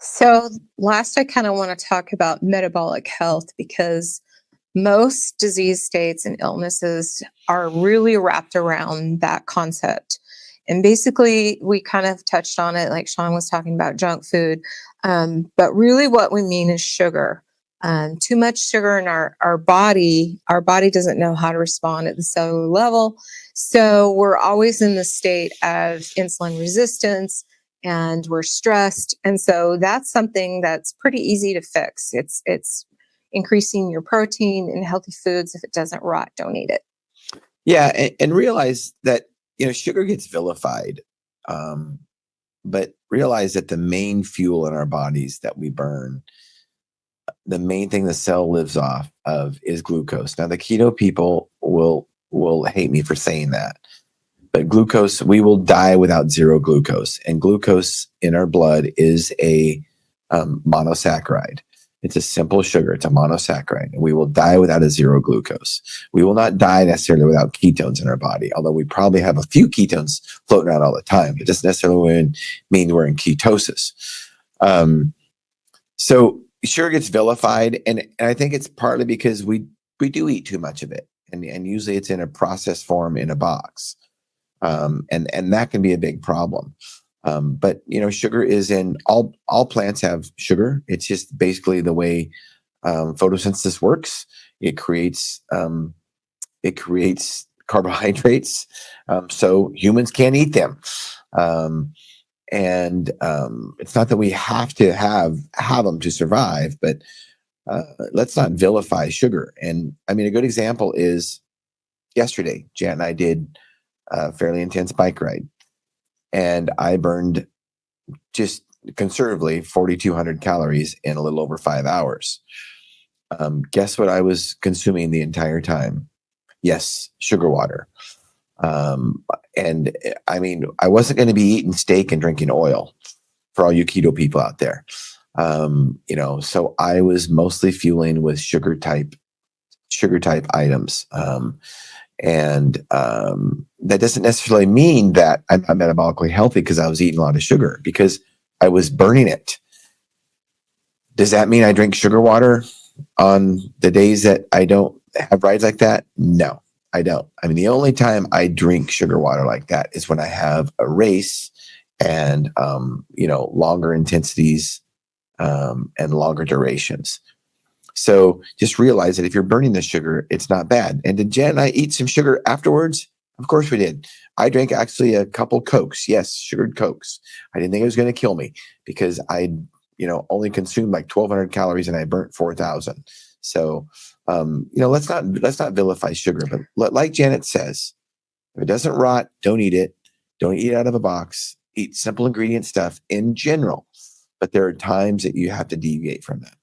So, last, I kind of want to talk about metabolic health because most disease states and illnesses are really wrapped around that concept. And basically, we kind of touched on it, like Shawn was talking about junk food. But really, what we mean is sugar. Too much sugar in our body doesn't know how to respond at the cellular level. So, we're always in the state of insulin resistance and we're stressed. And so that's something that's pretty easy to fix. It's increasing your protein in healthy foods. If it doesn't rot, don't eat it. Yeah, and realize that sugar gets vilified, um, but realize that the main fuel in our bodies that we burn, the main thing the cell lives off of, is glucose. Now, the keto people will hate me for saying that, but glucose, we will die without zero glucose, and glucose in our blood is a monosaccharide. It's a simple sugar. It's a monosaccharide. And we will die without a zero glucose. We will not die necessarily without ketones in our body, although we probably have a few ketones floating around all the time. It doesn't necessarily mean we're in ketosis. So sugar gets vilified, and I think it's partly because we do eat too much of it, and usually it's in a processed form in a box, and that can be a big problem. But sugar is in all plants have sugar. It's just basically the way photosynthesis works. It creates carbohydrates, so humans can't eat them. And it's not that we have to have them to survive, but let's not vilify sugar. And I mean, a good example is yesterday, Jan and I did a fairly intense bike ride. And I burned, just conservatively, 4,200 calories in a little over 5 hours. Guess what I was consuming the entire time? Yes, sugar water. And I mean, I wasn't going to be eating steak and drinking oil for all you keto people out there. So I was mostly fueling with sugar type items. That doesn't necessarily mean that I'm not metabolically healthy because I was eating a lot of sugar, because I was burning it. Does that mean I drink sugar water on the days that I don't have rides like that? No, I don't. I mean, the only time I drink sugar water like that is when I have a race and, longer intensities and longer durations. So just realize that if you're burning the sugar, it's not bad. And did Jen and I eat some sugar afterwards? Of course we did. I drank actually a couple Cokes. Yes, sugared Cokes. I didn't think it was going to kill me because I, only consumed like 1,200 calories and I burnt 4,000. So, let's not vilify sugar. But like Janet says, if it doesn't rot, don't eat it. Don't eat it out of a box. Eat simple ingredient stuff in general. But there are times that you have to deviate from that.